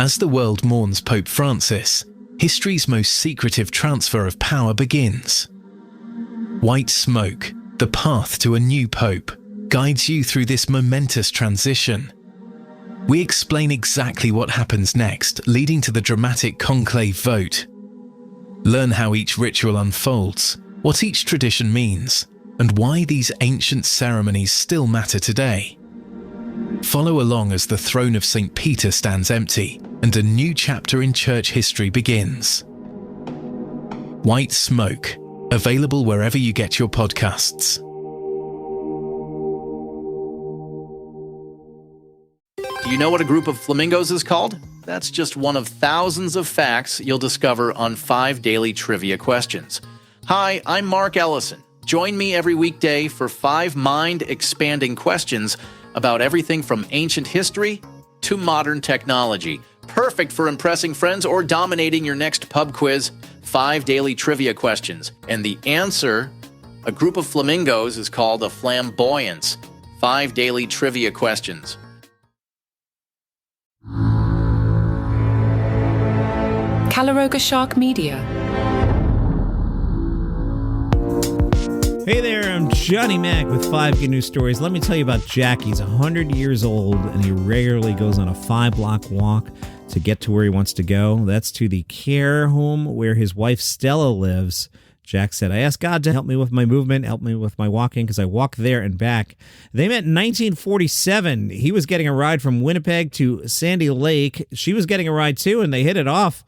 As the world mourns Pope Francis, history's most secretive transfer of power begins. White smoke, the path to a new pope, guides you through this momentous transition. We explain exactly what happens next, leading to the dramatic conclave vote. Learn how each ritual unfolds, what each tradition means, and why these ancient ceremonies still matter today. Follow along as the throne of St. Peter stands empty and a new chapter in church history begins. White Smoke, available wherever you get your podcasts. Do you know what a group of flamingos is called? That's just one of thousands of facts you'll discover on 5 daily trivia questions. Hi, I'm Mark Ellison. Join me every weekday for 5 mind-expanding questions about everything from ancient history to modern technology. Perfect for impressing friends or dominating your next pub quiz. 5 daily trivia questions. And the answer, a group of flamingos, is called a flamboyance. 5 daily trivia questions. Caloroga Shark Media. Hey there, I'm Johnny Mac with 5 good news stories. Let me tell you about Jack. He's 100 years old, and he regularly goes on a 5-block walk to get to where he wants to go. That's to the care home where his wife Stella lives. Jack said, I asked God to help me with my movement, help me with my walking, because I walk there and back. They met in 1947. He was getting a ride from Winnipeg to Sandy Lake. She was getting a ride too, and they hit it off.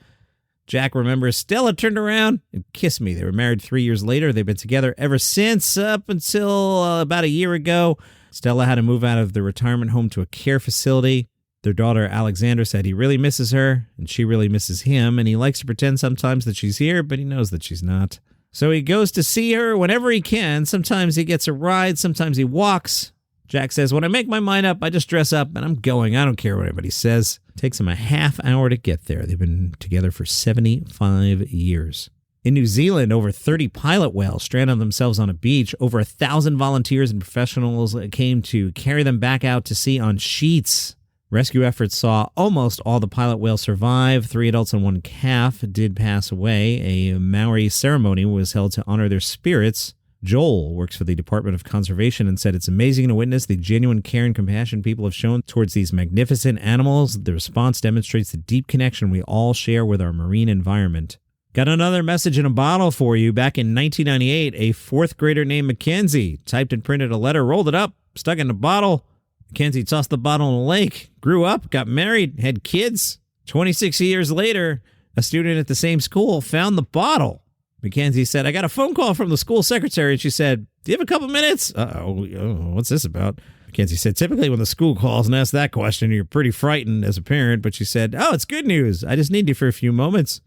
Jack remembers Stella turned around and kissed me. They were married 3 years later. They've been together ever since, up until about a year ago. Stella had to move out of the retirement home to a care facility. Their daughter, Alexandra, said he really misses her, and she really misses him, and he likes to pretend sometimes that she's here, but he knows that she's not. So he goes to see her whenever he can. Sometimes he gets a ride, sometimes he walks. Jack says, when I make my mind up, I just dress up and I'm going. I don't care what anybody says. It takes him a half hour to get there. They've been together for 75 years. In New Zealand, over 30 pilot whales stranded themselves on a beach. Over 1,000 volunteers and professionals came to carry them back out to sea on sheets. Rescue efforts saw almost all the pilot whales survive. 3 adults and 1 calf did pass away. A Maori ceremony was held to honor their spirits. Joel works for the Department of Conservation and said it's amazing to witness the genuine care and compassion people have shown towards these magnificent animals. The response demonstrates the deep connection we all share with our marine environment. Got another message in a bottle for you. Back in 1998, a 4th grader named Mackenzie typed and printed a letter, rolled it up, stuck it in a bottle. Mackenzie tossed the bottle in a lake, grew up, got married, had kids. 26 years later, a student at the same school found the bottle. Mackenzie said, I got a phone call from the school secretary, and she said, do you have a couple minutes? What's this about? Mackenzie said, typically when the school calls and asks that question, you're pretty frightened as a parent, but she said, oh, it's good news. I just need you for a few moments.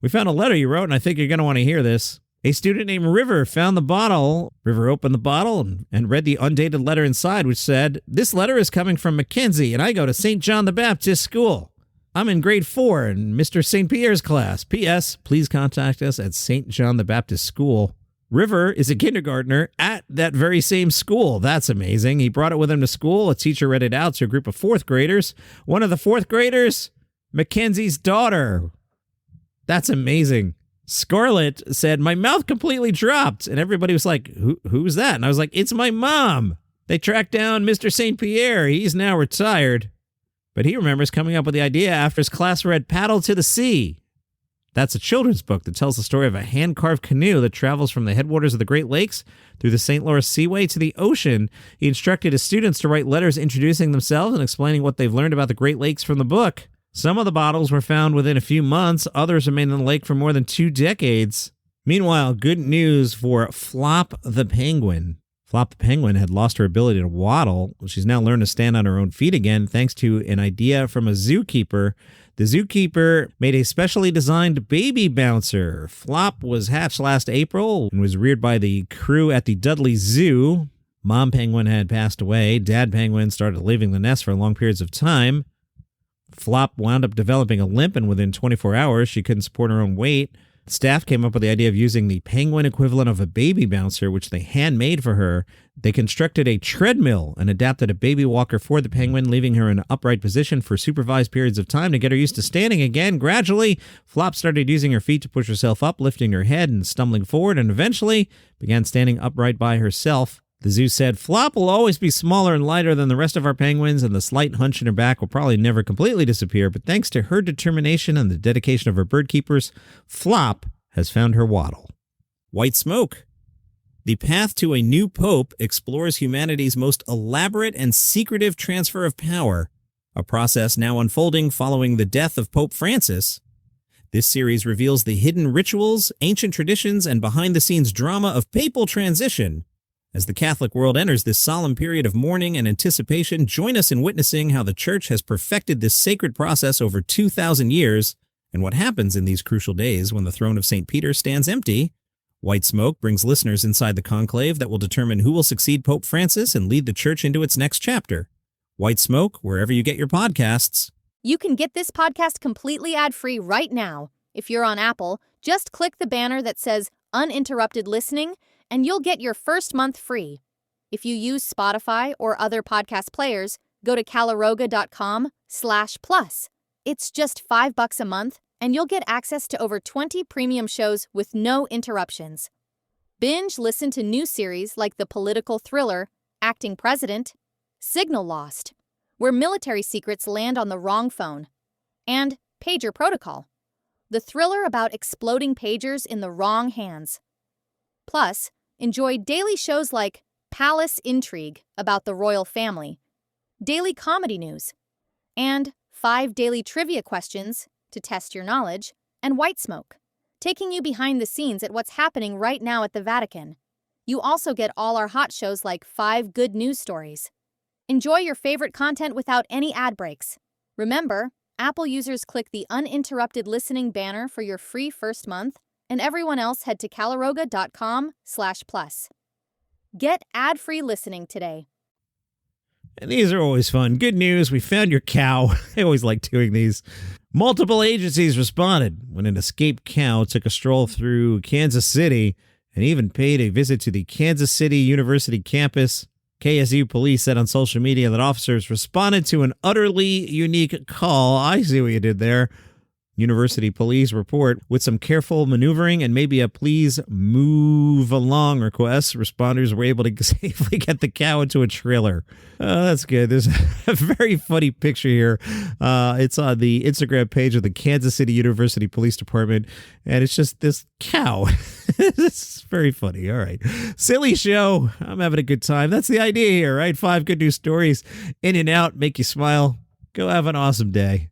We found a letter you wrote, and I think you're going to want to hear this. A student named River found the bottle. River opened the bottle and read the undated letter inside, which said, this letter is coming from Mackenzie, and I go to St. John the Baptist School. I'm in grade 4 in Mr. St. Pierre's class. P.S. Please contact us at St. John the Baptist School. River is a kindergartner at that very same school. That's amazing. He brought it with him to school. A teacher read it out to a group of 4th graders. One of the 4th graders, Mackenzie's daughter. That's amazing. Scarlett said, my mouth completely dropped. And everybody was like, who's that? And I was like, it's my mom. They tracked down Mr. St. Pierre. He's now retired. But he remembers coming up with the idea after his class read Paddle to the Sea. That's a children's book that tells the story of a hand-carved canoe that travels from the headwaters of the Great Lakes through the St. Lawrence Seaway to the ocean. He instructed his students to write letters introducing themselves and explaining what they've learned about the Great Lakes from the book. Some of the bottles were found within a few months. Others remained in the lake for more than 2 decades. Meanwhile, good news for Flop the penguin. Flop the penguin had lost her ability to waddle. She's now learned to stand on her own feet again thanks to an idea from a zookeeper. The zookeeper made a specially designed baby bouncer. Flop was hatched last April and was reared by the crew at the Dudley Zoo. Mom penguin had passed away. Dad penguin started leaving the nest for long periods of time. Flop wound up developing a limp, and within 24 hours, she couldn't support her own weight. Staff came up with the idea of using the penguin equivalent of a baby bouncer, which they handmade for her. They constructed a treadmill and adapted a baby walker for the penguin, leaving her in an upright position for supervised periods of time to get her used to standing again. Gradually, Flop started using her feet to push herself up, lifting her head and stumbling forward, and eventually began standing upright by herself. The zoo said, Flop will always be smaller and lighter than the rest of our penguins, and the slight hunch in her back will probably never completely disappear, but thanks to her determination and the dedication of her bird keepers, Flop has found her waddle. White smoke. The path to a new pope explores humanity's most elaborate and secretive transfer of power, a process now unfolding following the death of Pope Francis. This series reveals the hidden rituals, ancient traditions, and behind-the-scenes drama of papal transition. As the Catholic world enters this solemn period of mourning and anticipation, join us in witnessing how the Church has perfected this sacred process over 2,000 years, and what happens in these crucial days when the throne of St. Peter stands empty. White Smoke brings listeners inside the conclave that will determine who will succeed Pope Francis and lead the Church into its next chapter. White Smoke, wherever you get your podcasts. You can get this podcast completely ad-free right now. If you're on Apple, just click the banner that says Uninterrupted Listening, and you'll get your first month free. If you use Spotify or other podcast players, go to caloroga.com/plus. It's just $5 a month, and you'll get access to over 20 premium shows with no interruptions. Binge listen to new series like the political thriller Acting President, Signal Lost, where military secrets land on the wrong phone, and Pager Protocol, the thriller about exploding pagers in the wrong hands. Plus, enjoy daily shows like Palace Intrigue about the royal family, daily comedy news, and 5 daily trivia questions to test your knowledge, and White Smoke, taking you behind the scenes at what's happening right now at the Vatican. You also get all our hot shows like 5 good news stories. Enjoy your favorite content without any ad breaks. Remember, Apple users click the uninterrupted listening banner for your free first month, and everyone else head to caloroga.com/plus. Get ad-free listening today. And these are always fun. Good news, we found your cow. I always like doing these. Multiple agencies responded when an escaped cow took a stroll through Kansas City and even paid a visit to the Kansas City University campus. KSU police said on social media that officers responded to an utterly unique call. I see what you did there. University police report with some careful maneuvering and maybe a please move along request. Responders were able to safely get the cow into a trailer. That's good. There's a very funny picture here. It's on the Instagram page of the Kansas City University Police Department, and it's just this cow. It's very funny. All right. Silly show. I'm having a good time. That's the idea here, right? 5 good news stories in and out, make you smile. Go have an awesome day.